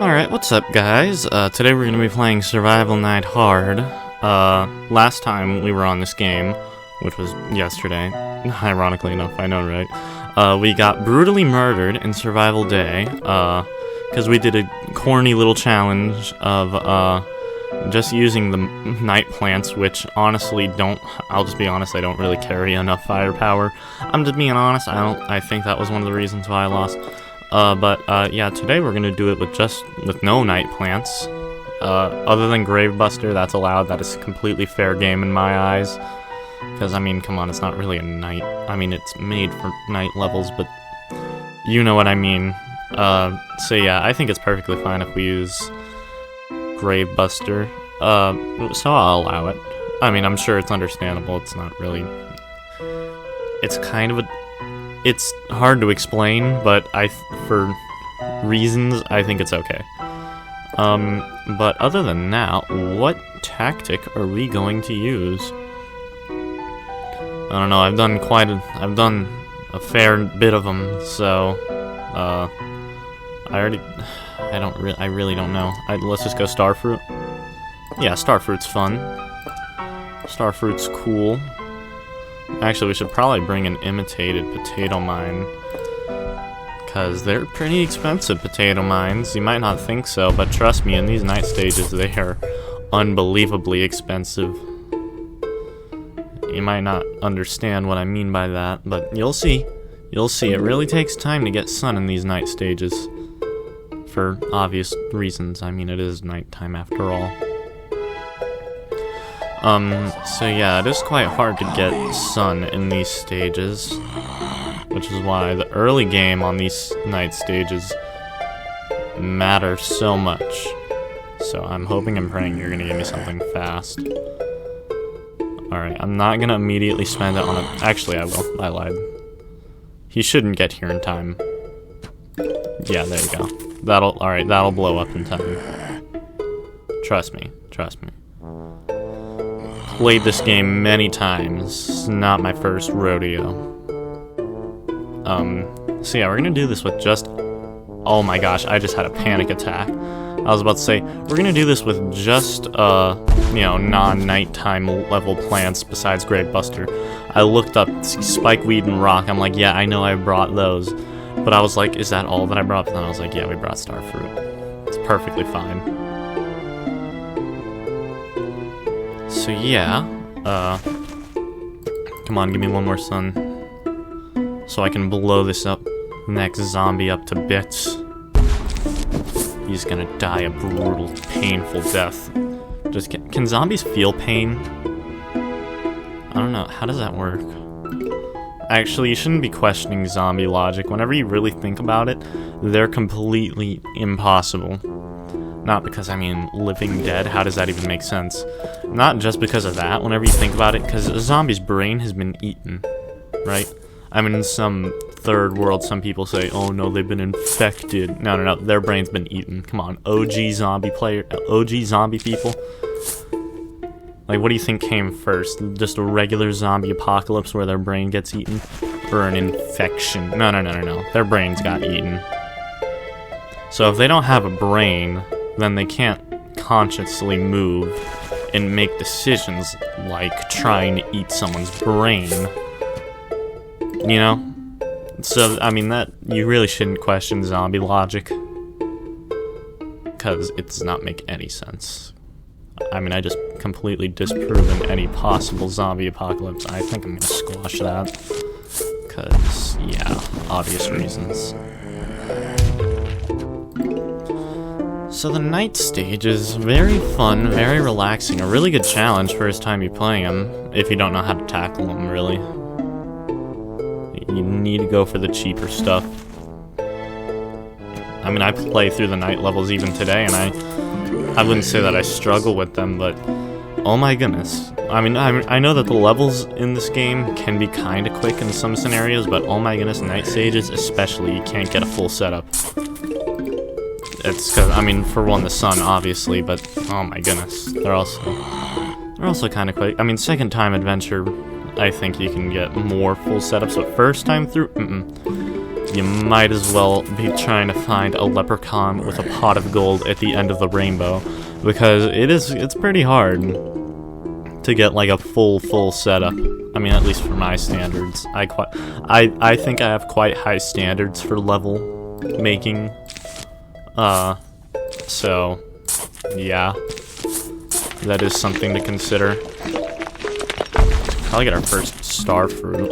Alright, what's up guys? Today we're going to be playing Survival Night Hard. Last time we were on this game, which was yesterday, ironically enough, I know, right? We got brutally murdered in Survival Day, because we did a corny little challenge of, just using the night plants, which honestly I'll just be honest, I don't really carry enough firepower. I'm just being honest, I think that was one of the reasons why I lost. Yeah, today we're gonna do it with no night plants. Other than Gravebuster, that's allowed. That is a completely fair game in my eyes. Because, I mean, come on, it's not really a night. I mean, it's made for night levels, but you know what I mean. So yeah, I think it's perfectly fine if we use Gravebuster. So I'll allow it. I mean, I'm sure it's understandable. It's not really... It's kind of a... It's hard to explain, but for reasons, I think it's okay. But other than that, what tactic are we going to use? I don't know, I've done a fair bit of them, so, I really don't know. Let's just go Starfruit. Yeah, Starfruit's fun. Starfruit's cool. Actually, we should probably bring an imitated potato mine, because they're pretty expensive potato mines. You might not think so, but trust me, in these night stages, they are unbelievably expensive. You might not understand what I mean by that, but you'll see. You'll see. It really takes time to get sun in these night stages, for obvious reasons. I mean, it is nighttime after all. So yeah, it is quite hard to get sun in these stages, which is why the early game on these night stages matter so much. So I'm hoping and praying you're gonna give me something fast. Alright, I'm not gonna immediately spend it on a... Actually, I will. I lied. He shouldn't get here in time. Yeah, there you go. Alright, that'll blow up in time. Trust me. Trust me. Played this game many times. It's not my first rodeo. So yeah, we're gonna do this with just... Oh my gosh, I just had a panic attack. I was about to say, we're gonna do this with just, non-nighttime level plants besides Gravebuster. I looked up Spikeweed and Rock. I'm like, yeah, I know I brought those. But I was like, is that all that I brought? But then I was like, yeah, we brought Starfruit. It's perfectly fine. So yeah, come on, give me one more sun, so I can blow this next zombie up to bits. He's gonna die a brutal, painful death. Can zombies feel pain? I don't know, how does that work? Actually, you shouldn't be questioning zombie logic. Whenever you really think about it, they're completely impossible. Not because, I mean, living dead, how does that even make sense? Not just because of that, whenever you think about it, because a zombie's brain has been eaten, right? I mean, in some third world, some people say, oh no, they've been infected. No, their brain's been eaten. Come on, OG zombie people. Like, what do you think came first? Just a regular zombie apocalypse where their brain gets eaten? Or an infection? No. Their brains got eaten. So if they don't have a brain, then they can't consciously move and make decisions like trying to eat someone's brain. You know? So, I mean, you really shouldn't question zombie logic, because it does not make any sense. I mean, I just completely disproven any possible zombie apocalypse. I think I'm gonna squash that, because, yeah, obvious reasons. So the night stage is very fun, very relaxing, a really good challenge first time you're playing them, if you don't know how to tackle them, really. You need to go for the cheaper stuff. I mean, I play through the night levels even today, and I wouldn't say that I struggle with them, but oh my goodness. I mean, I know that the levels in this game can be kinda quick in some scenarios, but oh my goodness, night stages especially, you can't get a full setup. It's because, I mean, for one, the sun, obviously, but oh my goodness, they're also kind of quick. I mean, second time adventure, I think you can get more full setups, but first time through, you might as well be trying to find a leprechaun with a pot of gold at the end of the rainbow, because it's pretty hard to get like a full setup. I mean, at least for my standards. I think I have quite high standards for level making. So yeah, that is something to consider. Probably get our first star fruit.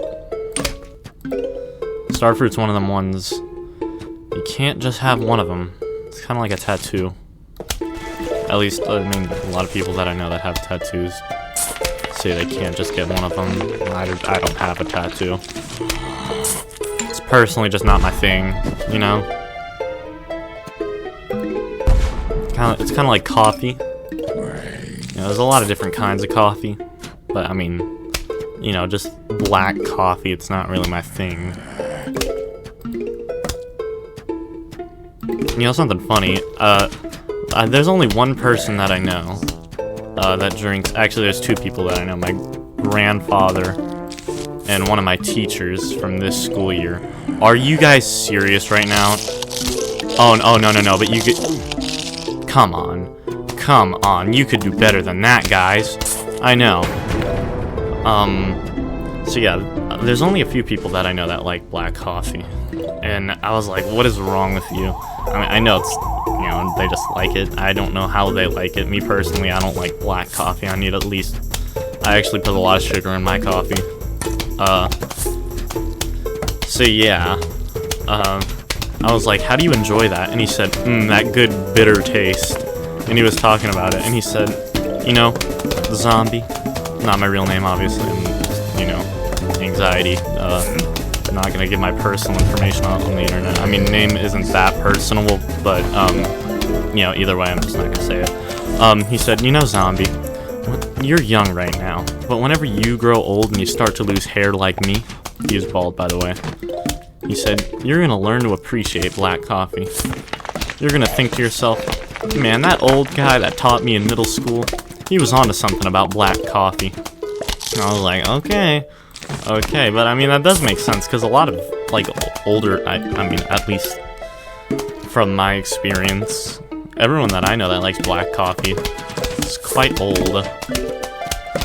Star fruit's one of them ones you can't just have one of them. It's kind of like a tattoo. At least, I mean, a lot of people that I know that have tattoos say they can't just get one of them. I don't have a tattoo. It's personally just not my thing, you know? It's kind of like coffee. You know, there's a lot of different kinds of coffee, but I mean, you know, just black coffee, it's not really my thing. You know, something funny, there's only one person that I know that drinks. Actually, there's two people that I know. My grandfather and one of my teachers from this school year. Are you guys serious right now? Oh, no, but you could... Come on, you could do better than that, guys. I know. So yeah, there's only a few people that I know that like black coffee. And I was like, what is wrong with you? I mean, I know it's, you know, they just like it. I don't know how they like it. Me personally, I don't like black coffee. I actually put a lot of sugar in my coffee. So yeah, I was like, how do you enjoy that? And he said, that good bitter taste. And he was talking about it, and he said, you know, zombie, not my real name, obviously, and just, you know, anxiety, I'm not gonna give my personal information out on the internet. I mean, name isn't that personal, but, you know, either way, I'm just not gonna say it. He said, you know, zombie, you're young right now, but whenever you grow old and you start to lose hair like me, he was bald, by the way, he said, you're gonna learn to appreciate black coffee. You're gonna think to yourself, man, that old guy that taught me in middle school, he was onto something about black coffee. And I was like, okay, but I mean, that does make sense, because a lot of, like, older, I mean, at least from my experience, everyone that I know that likes black coffee is quite old.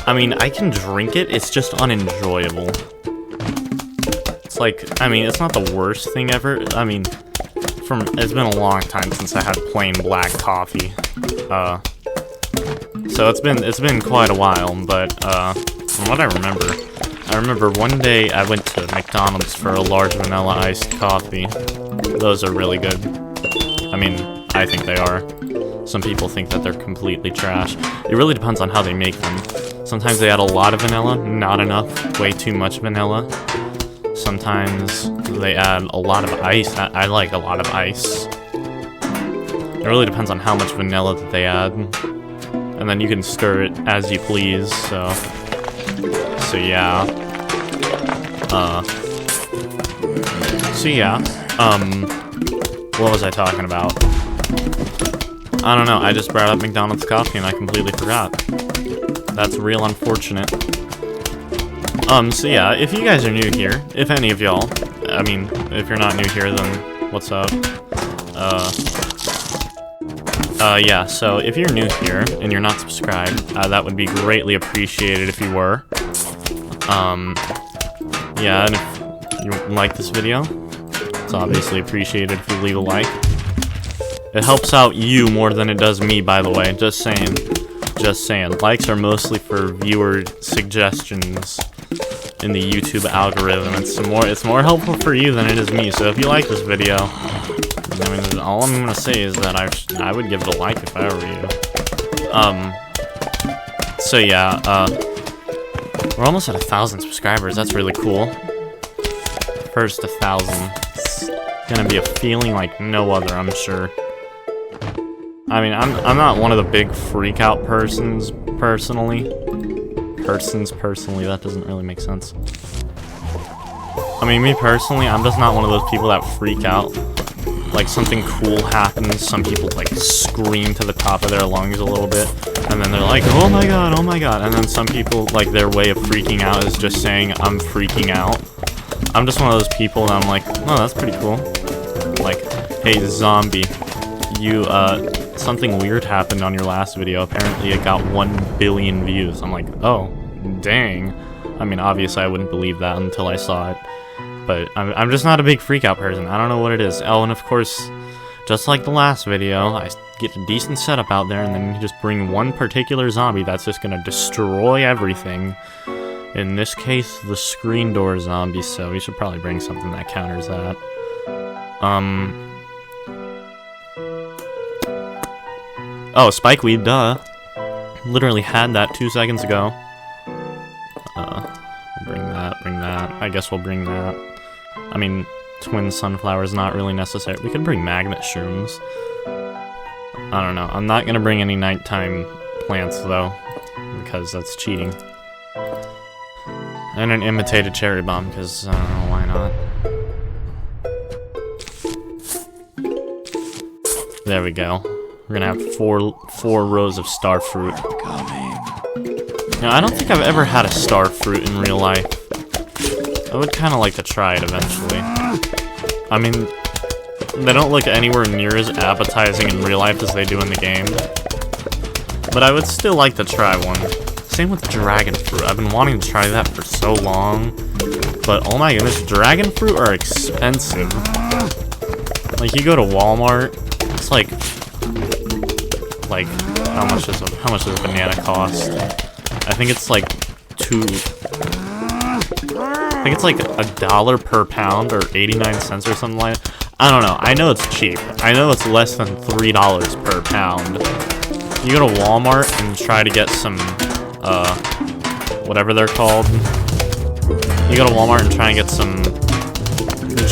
I mean, I can drink it, it's just unenjoyable. It's like, I mean, it's not the worst thing ever. I mean, it's been a long time since I had plain black coffee. So it's been quite a while, but, from what I remember one day I went to McDonald's for a large vanilla iced coffee. Those are really good. I mean, I think they are. Some people think that they're completely trash. It really depends on how they make them. Sometimes they add a lot of vanilla, not enough, way too much vanilla. Sometimes they add a lot of ice. I like a lot of ice. It really depends on how much vanilla that they add. And then you can stir it as you please, so yeah. What was I talking about? I don't know, I just brought up McDonald's coffee and I completely forgot. That's real unfortunate. So yeah, if you guys are new here, if any of y'all, I mean, if you're not new here, then what's up? Yeah, so if you're new here and you're not subscribed, that would be greatly appreciated if you were. Yeah, and if you like this video, it's obviously appreciated if you leave a like. It helps out you more than it does me, by the way, just saying. Just saying. Likes are mostly for viewer suggestions in the YouTube algorithm. It's more helpful for you than it is me, so if you like this video, I mean, all I'm gonna say is that I would give it a like if I were you. So yeah, we're almost at 1,000 subscribers. That's really cool. First 1,000. It's gonna be a feeling like no other, I'm sure. I mean, I'm not one of the big freak out persons personally. That doesn't really make sense. I mean, me personally, I'm just not one of those people that freak out. Like, something cool happens, some people, like, scream to the top of their lungs a little bit, and then they're like, oh my god, and then some people, like, their way of freaking out is just saying, I'm freaking out. I'm just one of those people that I'm like, oh, that's pretty cool. Like, hey, zombie, you, something weird happened on your last video. Apparently it got 1 billion views. I'm like, oh, dang. I mean, obviously I wouldn't believe that until I saw it. But I'm just not a big freak-out person. I don't know what it is. Oh, and of course, just like the last video, I get a decent setup out there, and then you just bring one particular zombie that's just gonna destroy everything. In this case, the screen door zombie, so we should probably bring something that counters that. Oh, spikeweed, duh. Literally had that 2 seconds ago. Bring that. I guess we'll bring that. I mean, twin sunflower's not really necessary. We could bring magnet shrooms. I don't know. I'm not gonna bring any nighttime plants, though, because that's cheating. And an imitated cherry bomb, because, I don't know, why not? There we go. We're gonna have four rows of star fruit. Now, I don't think I've ever had a star fruit in real life. I would kind of like to try it eventually. I mean, they don't look anywhere near as appetizing in real life as they do in the game. But I would still like to try one. Same with dragon fruit. I've been wanting to try that for so long. But oh my goodness, dragon fruit are expensive. Like, you go to Walmart, it's like how much does a banana cost? I think it's like $1 per pound or 89 cents or something like that. I don't know. I know it's cheap. I know it's less than $3 per pound. You go to Walmart and try to get some, whatever they're called. You go to Walmart and try and get some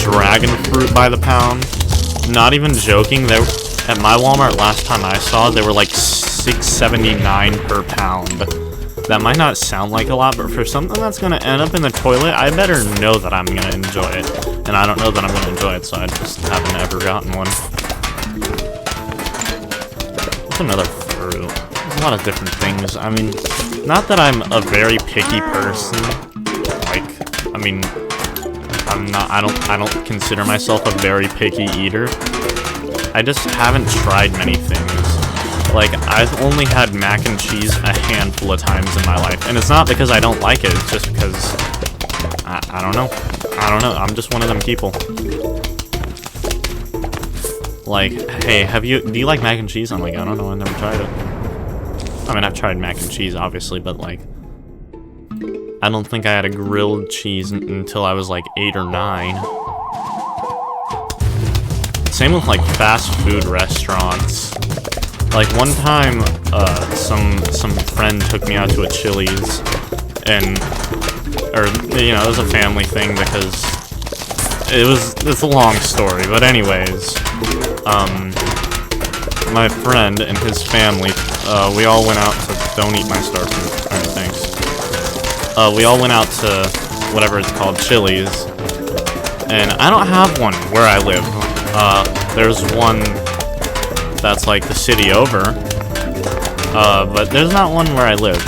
dragon fruit by the pound. Not even joking, at my Walmart last time I saw, they were like $6.79 per pound. That might not sound like a lot, but for something that's gonna end up in the toilet, I better know that I'm gonna enjoy it. And I don't know that I'm gonna enjoy it, so I just haven't ever gotten one. What's another fruit? There's a lot of different things. I mean, not that I'm a very picky person. Like, I mean, I don't consider myself a very picky eater. I just haven't tried many things. Like, I've only had mac and cheese a handful of times in my life. And it's not because I don't like it, it's just because I don't know. I don't know. I'm just one of them people. Like, hey, do you like mac and cheese? I'm like, I don't know, I never tried it. I mean, I've tried mac and cheese, obviously, but like, I don't think I had a grilled cheese until I was like 8 or 9. Same with like fast food restaurants. Like one time, some friend took me out to a Chili's, and, or, you know, it was a family thing because it's a long story, but anyways, my friend and his family, we all went out to, don't eat my star fruit, alright, thanks. We all went out to, whatever it's called, Chili's, and I don't have one where I live. There's one that's like the city over, but there's not one where I live.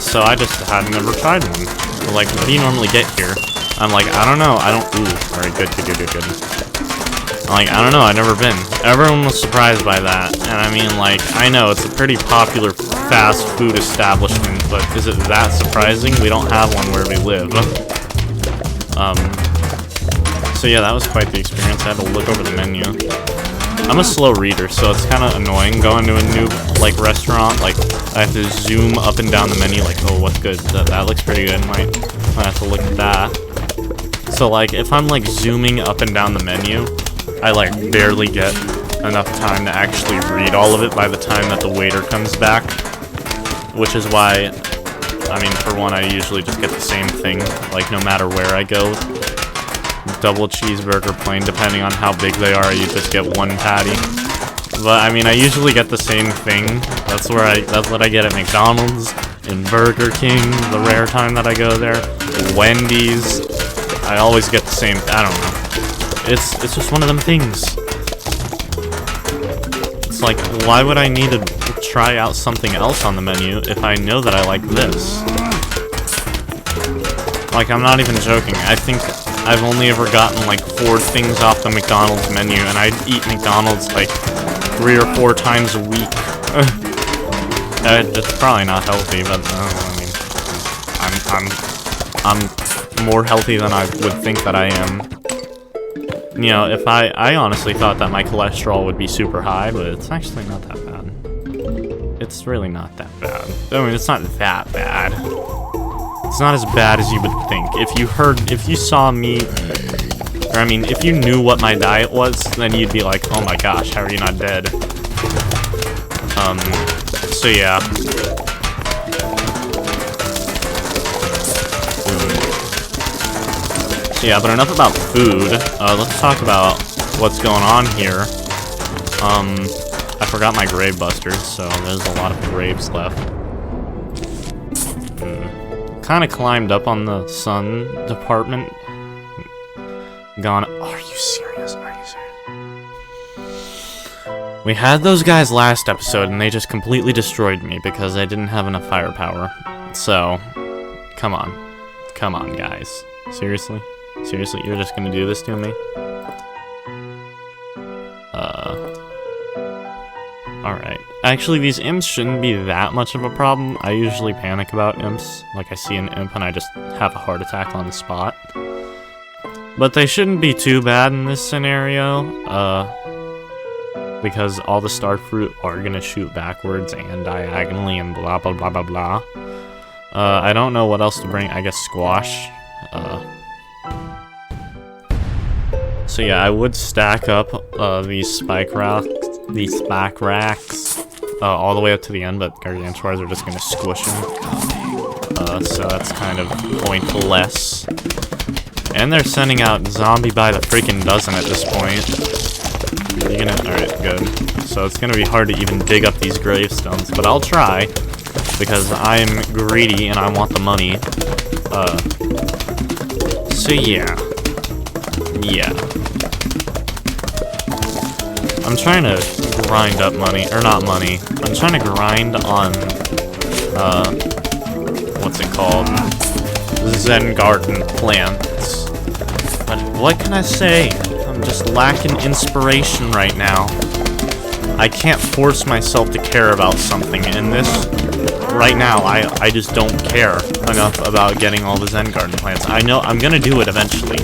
So I just had never tried one. Like, what do you normally get here? I'm like, I don't know, ooh, alright, good. I'm like, I don't know, I've never been. Everyone was surprised by that, and I mean, like, I know, it's a pretty popular fast food establishment, but is it that surprising? We don't have one where we live. So yeah, that was quite the experience. I had to look over the menu. I'm a slow reader, so it's kind of annoying going to a new, like, restaurant. Like, I have to zoom up and down the menu, like, oh, what's good? That looks pretty good. Might have to look at that. So, like, if I'm, like, zooming up and down the menu, I, like, barely get enough time to actually read all of it by the time that the waiter comes back. Which is why, I mean, for one, I usually just get the same thing, like, no matter where I go. Double cheeseburger, plain, depending on how big they are, you just get one patty. But I mean, I usually get the same thing. That's what I get at McDonald's, in Burger King, the rare time that I go there, Wendy's. I always get the same. I don't know. It's just one of them things. It's like, why would I need to try out something else on the menu if I know that I like this? Like, I'm not even joking. I think I've only ever gotten, like, 4 things off the McDonald's menu, and I'd eat McDonald's, like, 3 or 4 times a week. It's probably not healthy, but, I mean, I'm more healthy than I would think that I am. You know, if I honestly thought that my cholesterol would be super high, but it's actually not that bad. It's really not that bad. I mean, it's not that bad. It's not as bad as you would think. If you saw me, or I mean, if you knew what my diet was, then you'd be like, oh my gosh, how are you not dead? So yeah. So yeah, but enough about food. Let's talk about what's going on here. I forgot my grave busters, so there's a lot of graves left. Kind of climbed up on the sun department. Gone. Are you serious? Are you serious? We had those guys last episode, and they just completely destroyed me because I didn't have enough firepower. So, come on. Come on, guys. Seriously? Seriously, you're just gonna do this to me? Alright. Actually, these imps shouldn't be that much of a problem. I usually panic about imps. Like, I see an imp and I just have a heart attack on the spot. But they shouldn't be too bad in this scenario, because all the star fruit are gonna shoot backwards and diagonally and blah blah blah blah blah. I don't know what else to bring. I guess squash. So yeah, I would stack up these spike racks, all the way up to the end, but gargantuars are just gonna squish them. So that's kind of pointless. And they're sending out zombie by the freaking dozen at this point. Alright, good. So it's gonna be hard to even dig up these gravestones, but I'll try, because I'm greedy and I want the money. So yeah. Yeah. I'm trying to grind up money, or not money. I'm trying to grind on, what's it called? Zen garden plants. But what can I say? I'm just lacking inspiration right now. I can't force myself to care about something, and this, right now, I just don't care enough about getting all the Zen garden plants. I know I'm gonna do it eventually.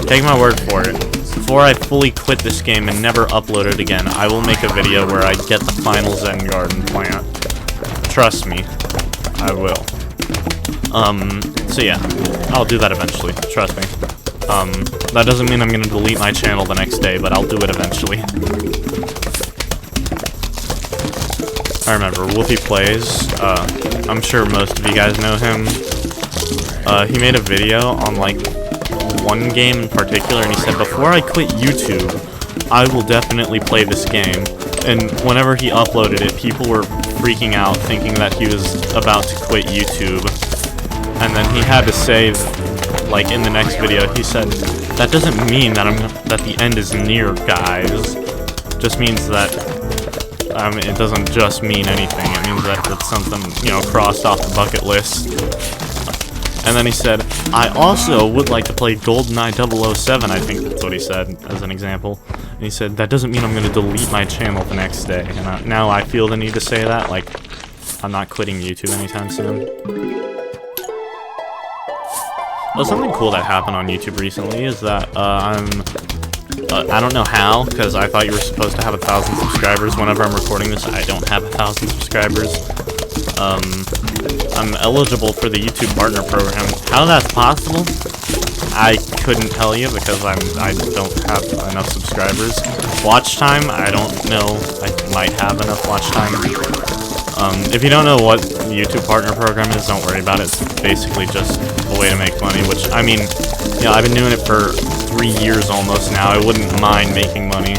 Take my word for it. Before I fully quit this game and never upload it again, I will make a video where I get the final Zen garden plant. Trust me, I will. So yeah, I'll do that eventually, trust me. That doesn't mean I'm gonna delete my channel the next day, but I'll do it eventually. I remember, Wolfie Plays, I'm sure most of you guys know him. He made a video on, like, one game in particular, and he said, before I quit YouTube, I will definitely play this game. And whenever he uploaded it, people were freaking out, thinking that he was about to quit YouTube. And then he had to say, like, in the next video, he said, that doesn't mean that that the end is near, guys. Just means that, it doesn't just mean anything. It means that it's something, you know, crossed off the bucket list. And then he said, I also would like to play GoldenEye 007, I think that's what he said, as an example. And he said, that doesn't mean I'm going to delete my channel the next day. And now I feel the need to say that, like, I'm not quitting YouTube anytime soon. Well, something cool that happened on YouTube recently is that, I don't know how, because I thought you were supposed to have 1,000 subscribers. Whenever I'm recording this, I don't have 1,000 subscribers. I'm eligible for the YouTube Partner Program. How that's possible, I couldn't tell you because I don't have enough subscribers. Watch time, I don't know. I might have enough watch time. If you don't know what the YouTube Partner Program is, don't worry about it. It's basically just a way to make money, which, I mean, you know, I've been doing it for 3 years almost now. I wouldn't mind making money.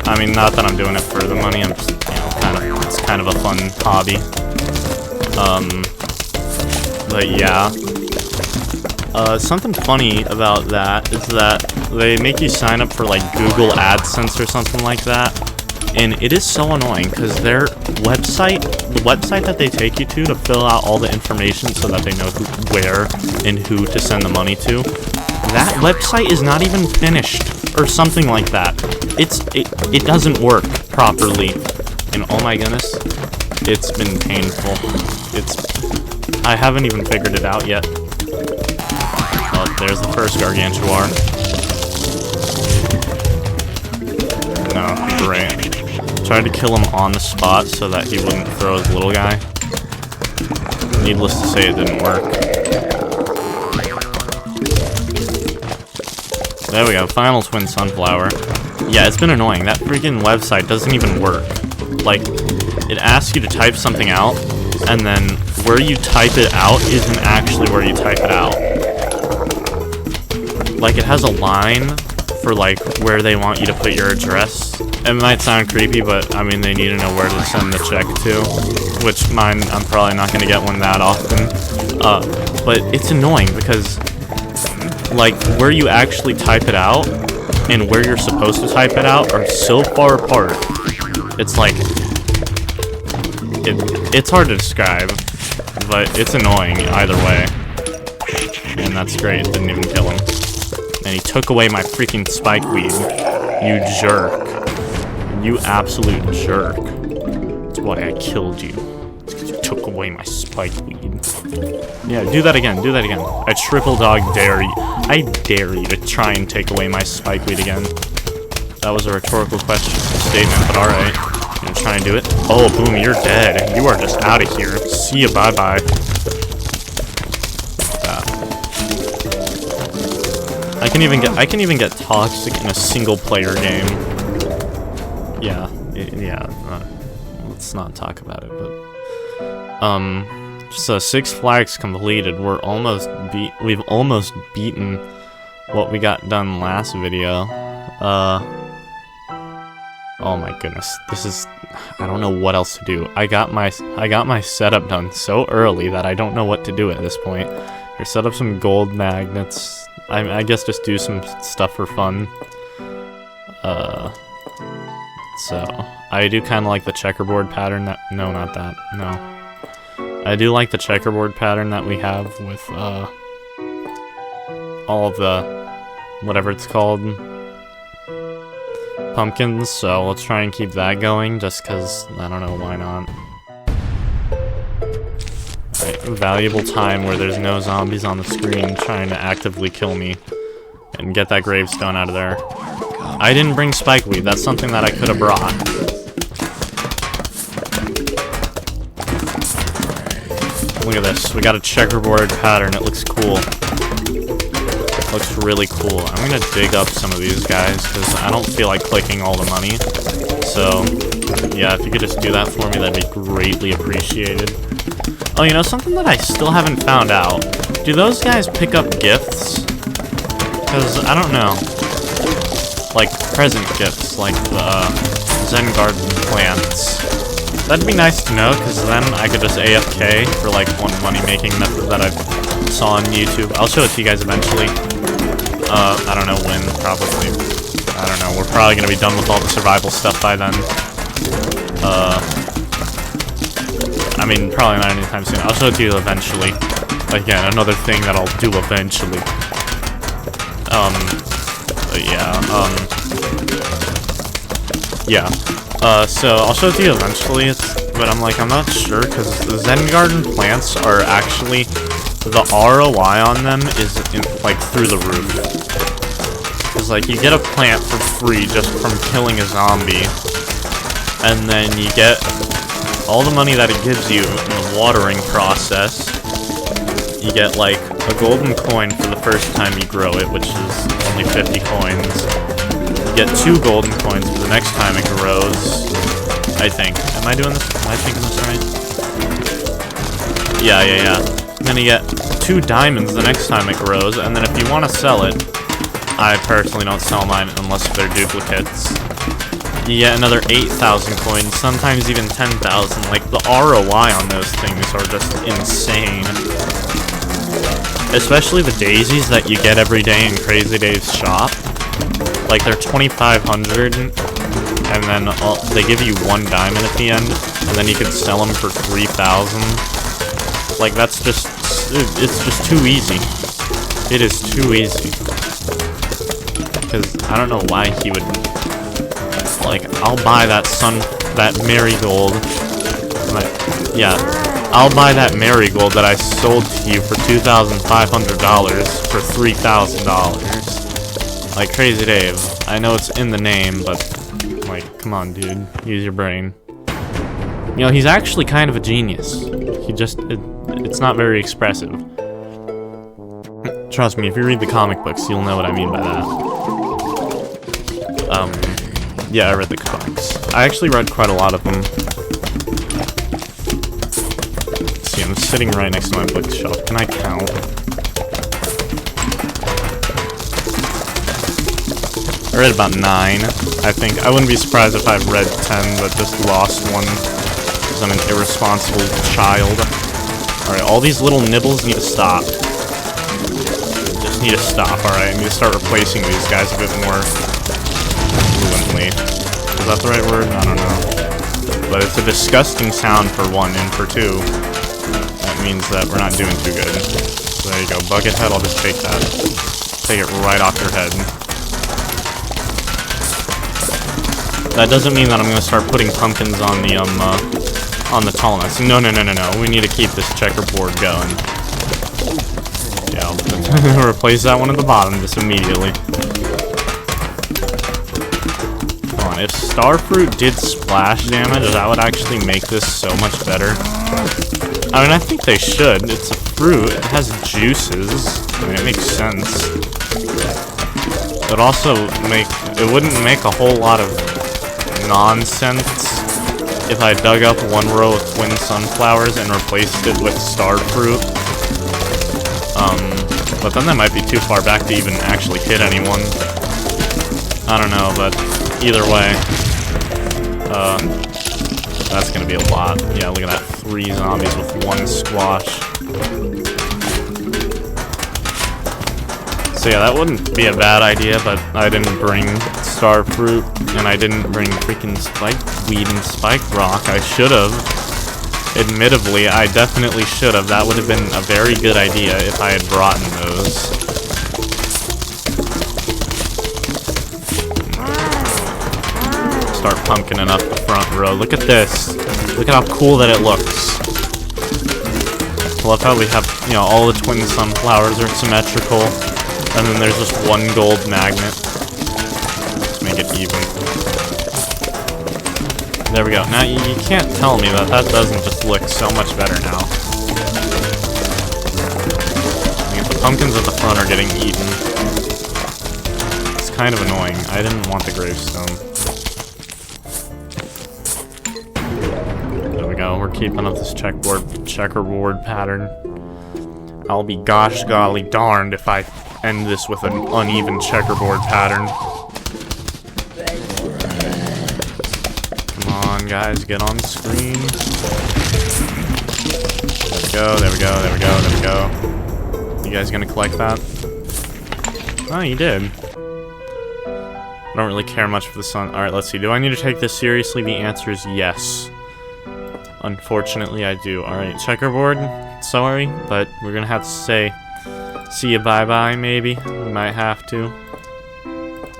I mean, not that I'm doing it for the money, I'm just, you know, it's kind of a fun hobby. But yeah. Something funny about that is that they make you sign up for, like, Google AdSense or something like that. And it is so annoying because their website, the website that they take you to fill out all the information so that they know where and who to send the money to, that website is not even finished or something like that. It doesn't work properly. And oh my goodness, it's been painful. I haven't even figured it out yet. Oh, there's the first Gargantuar. No, great. Tried to kill him on the spot so that he wouldn't throw his little guy. Needless to say, it didn't work. There we go, final twin sunflower. Yeah, it's been annoying. That freaking website doesn't even work. Like, it asks you to type something out, and then where you type it out isn't actually where you type it out. Like, it has a line for, like, where they want you to put your address. It might sound creepy, but, I mean, they need to know where to send the check to. Which, mine, I'm probably not going to get one that often. But it's annoying because, like, where you actually type it out and where you're supposed to type it out are so far apart. It's like, it's hard to describe, but it's annoying either way. And that's great, it didn't even kill him. And he took away my freaking spikeweed. You jerk. You absolute jerk. That's why I killed you. It's because you took away my spikeweed. Yeah, do that again, do that again. I triple dog dare you. I dare you to try and take away my spikeweed again. That was a rhetorical question statement, but alright. You gonna try and do it? Oh, boom, you're dead. You are just out of here. See ya, bye-bye. I can even get toxic in a single player game. Yeah, let's not talk about it, but so 6 flags completed. We've almost beaten what we got done last video. Oh my goodness, I don't know what else to do. I got my setup done so early that I don't know what to do at this point. Here, set up some gold magnets. I guess just do some stuff for fun. So I do kind of like the checkerboard pattern that, no, not that, no. I do like the checkerboard pattern that we have with, all of the, whatever it's called, pumpkins, so let's try and keep that going, just because, I don't know, why not. Right, valuable time where there's no zombies on the screen trying to actively kill me, and get that gravestone out of there. I didn't bring spikeweed, that's something that I could have brought. Look at this, we got a checkerboard pattern, it looks cool. Looks really cool. I'm gonna dig up some of these guys, because I don't feel like clicking all the money. So, yeah, if you could just do that for me, that'd be greatly appreciated. Oh, you know, something that I still haven't found out. Do those guys pick up gifts? Because, I don't know. Like, present gifts, like the Zen Garden plants. That'd be nice to know, because then I could just AFK for, like, one money-making method that I saw on YouTube. I'll show it to you guys eventually. I don't know when, probably. I don't know, we're probably gonna be done with all the survival stuff by then. I mean, probably not anytime soon. I'll show it to you eventually. Again, another thing that I'll do eventually. But yeah, so I'll show it to you eventually, but I'm not sure, because the Zen Garden plants are actually, the ROI on them is, like, through the roof. Because, like, you get a plant for free just from killing a zombie, and then you get all the money that it gives you in the watering process. You get, like, a golden coin for the first time you grow it, which is only 50 coins. You get 2 golden coins for the next time it grows, I think. Am I doing this? Am I thinking this right? Yeah. And then you get 2 diamonds the next time it grows, and then if you want to sell it, I personally don't sell mine unless they're duplicates. You get another 8,000 coins, sometimes even 10,000. Like, the ROI on those things are just insane. Especially the daisies that you get every day in Crazy Dave's shop. Like, they're 2,500, and then they give you 1 diamond at the end, and then you can sell them for 3,000. Like, that's just, it's just too easy. It is too easy. Because I don't know why he would, like, I'll buy that marigold. Yeah, I'll buy that marigold that I sold to you for $2,500 for $3,000. Like, Crazy Dave. I know it's in the name, but, like, come on, dude. Use your brain. You know, he's actually kind of a genius. He just, it's not very expressive. Trust me, if you read the comic books, you'll know what I mean by that. Yeah, I read the comics. I actually read quite a lot of them. Let's see, I'm sitting right next to my bookshelf. Can I count? I read about 9, I think. I wouldn't be surprised if I've read 10, but just lost one, because I'm an irresponsible child. Alright, all these little nibbles need to stop. Just need to stop, alright? I need to start replacing these guys a bit more fluently. Is that the right word? I don't know. But it's a disgusting sound for 1, and for 2, that means that we're not doing too good. So there you go. Bucket head, I'll just take that. Take it right off your head. That doesn't mean that I'm gonna start putting pumpkins on the tall nuts. No. We need to keep this checkerboard going. Yeah, I'll replace that one at the bottom just immediately. Come on, if starfruit did splash damage, that would actually make this so much better. I mean, I think they should. It's a fruit. It has juices. I mean, it makes sense. But also, it wouldn't make a whole lot of nonsense if I dug up 1 row of twin sunflowers and replaced it with starfruit. But then that might be too far back to even actually hit anyone. I don't know, but either way, that's gonna be a lot. Yeah, look at that, 3 zombies with 1 squash. So yeah, that wouldn't be a bad idea, but I didn't bring starfruit, and I didn't bring freaking spikeweed and spike rock. I should've. Admittedly, I definitely should've. That would have been a very good idea if I had brought in those. Start pumpkining up the front row. Look at this. Look at how cool that it looks. I love how we have, you know, all the twin sunflowers are symmetrical. And then there's just 1 gold magnet. Let's make it even. There we go. Now, you can't tell me that doesn't just look so much better now. I mean, the pumpkins at the front are getting eaten. It's kind of annoying. I didn't want the gravestone. There we go. We're keeping up this checkerboard pattern. I'll be gosh golly darned if I end this with an uneven checkerboard pattern. Come on, guys, get on the screen. There we go. You guys gonna collect that? Oh, you did. I don't really care much for the sun. Alright, let's see. Do I need to take this seriously? The answer is yes. Unfortunately, I do. Alright, checkerboard. Sorry, but we're gonna have to say see you bye-bye, maybe. We might have to.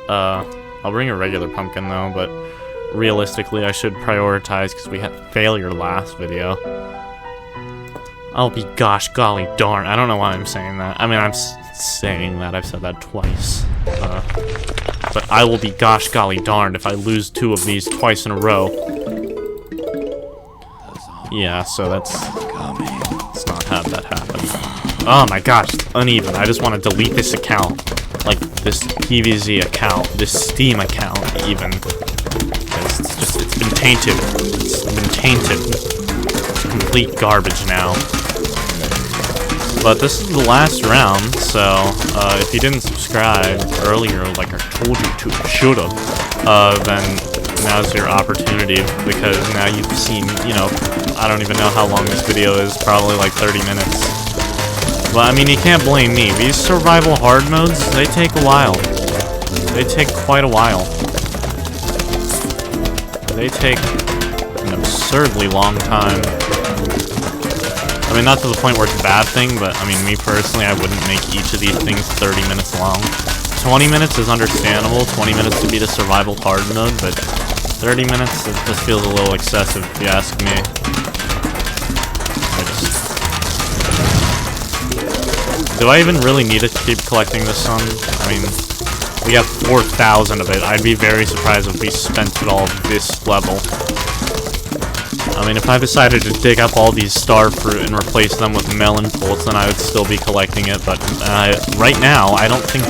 I'll bring a regular pumpkin, though, but realistically, I should prioritize because we had failure last video. I'll be gosh golly darn. I don't know why I'm saying that. I mean, I'm saying that. I've said that twice. But I will be gosh golly darned if I lose 2 of these twice in a row. Yeah, so let's not have that happen. Oh my gosh, it's uneven. I just want to delete this account. Like, this PVZ account. This Steam account, even. It's been tainted. It's been tainted. It's complete garbage now. But this is the last round, so, if you didn't subscribe earlier, like I told you to, should've, then now's your opportunity, because now you've seen, you know, I don't even know how long this video is, probably like 30 minutes. But, I mean, you can't blame me. These survival hard modes, they take a while. They take quite a while. They take an absurdly long time. I mean, not to the point where it's a bad thing, but I mean, me personally, I wouldn't make each of these things 30 minutes long. 20 minutes is understandable, 20 minutes to beat a survival hard mode, but 30 minutes, it just feels a little excessive if you ask me. Do I even really need to keep collecting the sun? I mean, we have 4,000 of it. I'd be very surprised if we spent it all this level. I mean, if I decided to dig up all these star fruit and replace them with melon bolts, then I would still be collecting it, but right now, I don't think...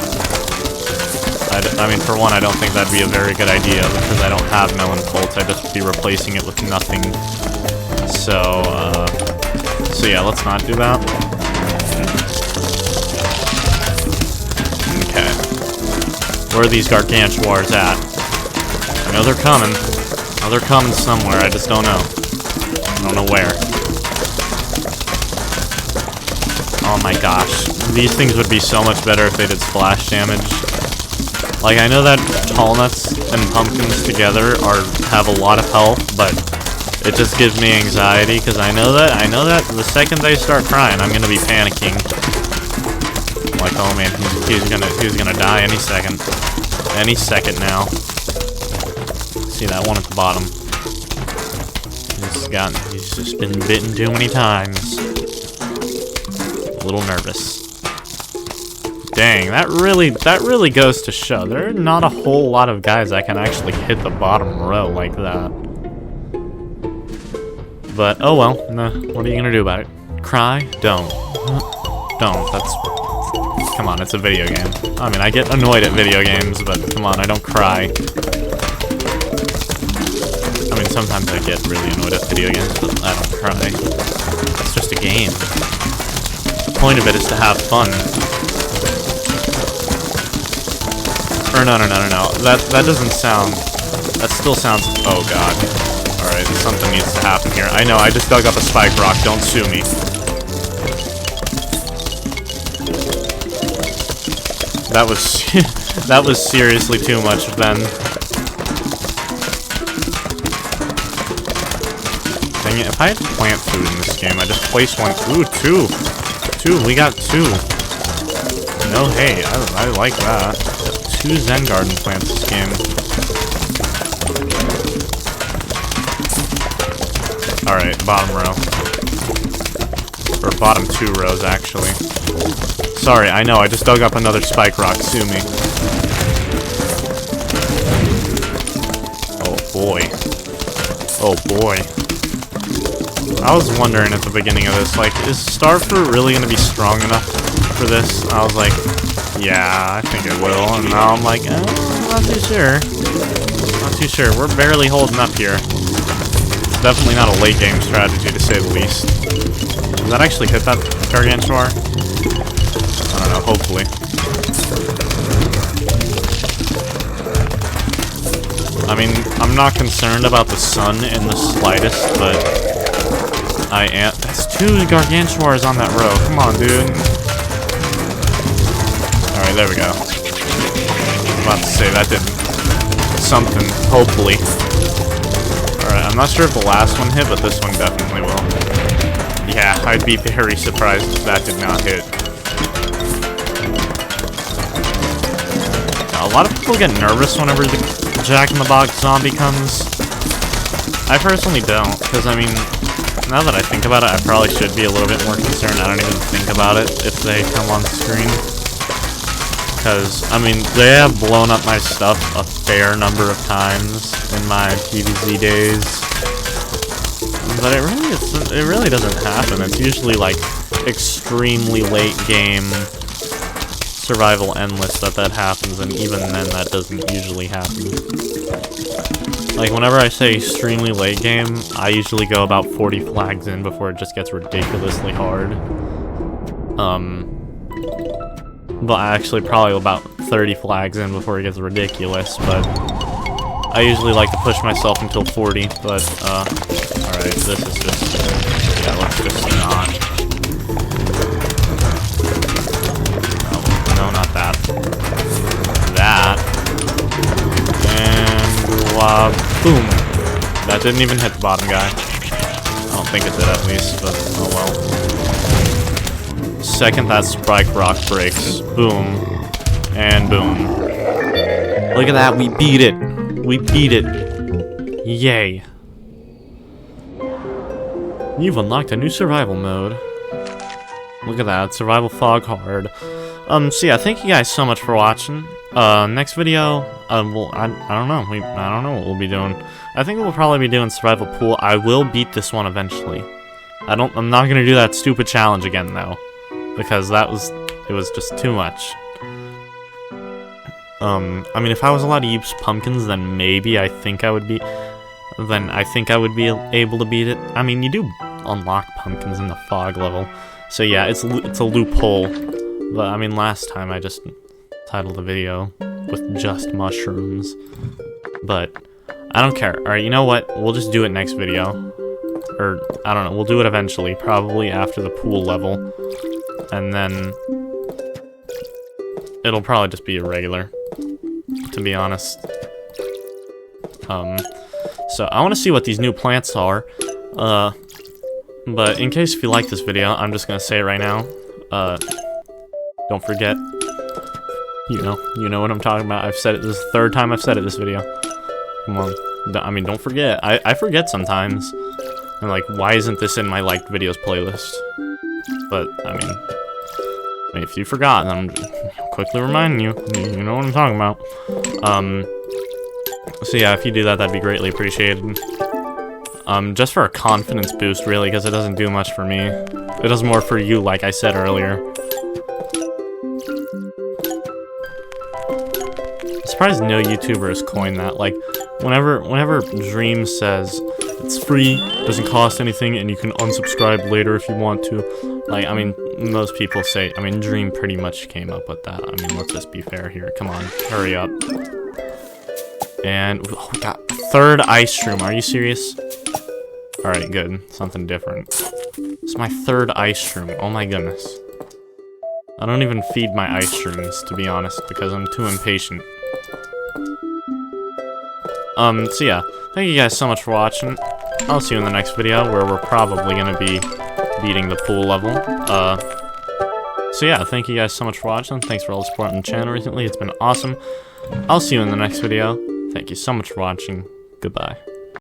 I mean, for one, I don't think that'd be a very good idea, because I don't have melon bolts. I'd just be replacing it with nothing. So yeah, let's not do that. Okay. Where are these gargantuars at? I know they're coming. I know they're coming somewhere, I just don't know. I don't know where. Oh my gosh. These things would be so much better if they did splash damage. Like, I know that tall nuts and pumpkins together have a lot of health, but it just gives me anxiety, because I know that the second they start crying, I'm gonna be panicking. Like, oh man, he's gonna die any second. Any second now. See that one at the bottom. He's just been bitten too many times. A little nervous. Dang, that really goes to show. There are not a whole lot of guys that can actually hit the bottom row like that. But, oh well, nah, what are you gonna do about it? Cry? Don't. Don't, that's... Come on, it's a video game. I mean, I get annoyed at video games, but come on, I don't cry. I mean, sometimes I get really annoyed at video games, but I don't cry. It's just a game. The point of it is to have fun. Or no. That doesn't sound... That still sounds... Oh god. Alright, something needs to happen here. I know, I just dug up a spike rock. Don't sue me. That was... that was seriously too much then. Dang it, if I had plant food in this game, I just place one... Ooh, two! Two, we got two. No, hey, I like that. 2 Zen Garden plants this game. Alright, bottom row. Or bottom 2 rows, actually. Sorry, I know, I just dug up another spike rock. Sue me. Oh boy. Oh boy. I was wondering at the beginning of this, like, is Starfruit really gonna be strong enough for this? I was like, yeah, I think it will. And now I'm like, not too sure. Not too sure. We're barely holding up here. It's definitely not a late game strategy, to say the least. Did that actually hit that Gargantuar? I don't know, hopefully. I mean, I'm not concerned about the sun in the slightest, but I am. That's 2 Gargantuars on that row. Come on, dude. Alright, there we go. I was about to say, that did something, hopefully. Alright, I'm not sure if the last one hit, but this one definitely will. Yeah, I'd be very surprised if that did not hit. Now, a lot of people get nervous whenever the Jack-in-the-Box zombie comes. I personally don't, because, I mean, now that I think about it, I probably should be a little bit more concerned. I don't even think about it if they come on screen. Because, I mean, they have blown up my stuff a fair number of times in my PVZ days. But it really doesn't happen. It's usually, like, extremely late game survival endless that happens, and even then that doesn't usually happen. Like, whenever I say extremely late game, I usually go about 40 flags in before it just gets ridiculously hard. But actually probably about 30 flags in before it gets ridiculous, but I usually like to push myself until 40, but, alright, this is just, yeah, let's just not. No, not that. That. And, boom. That didn't even hit the bottom guy. I don't think it did at least, but oh well. Second that spike rock breaks. Boom. And boom. Look at that, we beat it. We beat it. Yay. You've unlocked a new survival mode. Look at that, survival fog hard. So yeah, thank you guys so much for watching. Next video, well, I don't know. I don't know what we'll be doing. I think we'll probably be doing survival pool. I will beat this one eventually. I'm not gonna do that stupid challenge again though, because it was just too much. I mean, if I was allowed to use pumpkins, then maybe I think I would be able to beat it. I mean, you do unlock pumpkins in the fog level, so yeah, it's a loophole. But I mean, last time I just titled the video with just mushrooms. But I don't care. Alright, you know what? We'll just do it next video. Or, I don't know, we'll do it eventually. Probably after the pool level. And then it'll probably just be a regular, to be honest. So I want to see what these new plants are. But in case if you like this video, I'm just gonna say it right now. Don't forget. You know what I'm talking about. I've said it. This is the third time I've said it this video. Come on. I mean, don't forget. I forget sometimes. I'm like, why isn't this in my liked videos playlist? But I mean, if you forgot, then I'm quickly reminding you. You know what I'm talking about. So yeah, if you do that, that'd be greatly appreciated. Just for a confidence boost, really, because it doesn't do much for me. It does more for you, like I said earlier. I'm surprised no YouTuber has coined that. Like, whenever Dream says it's free, doesn't cost anything, and you can unsubscribe later if you want to. Like, I mean, most people say, I mean, Dream pretty much came up with that. I mean, let's just be fair here. Come on, hurry up. And, oh, we got a third ice shroom. Are you serious? Alright, good. Something different. It's my third ice shroom. Oh my goodness. I don't even feed my ice shrooms, to be honest, because I'm too impatient. So yeah. Thank you guys so much for watching. I'll see you in the next video, where we're probably gonna be beating the pool level. So yeah, thank you guys so much for watching. Thanks for all the support on the channel recently. It's been awesome. I'll see you in the next video. Thank you so much for watching. Goodbye.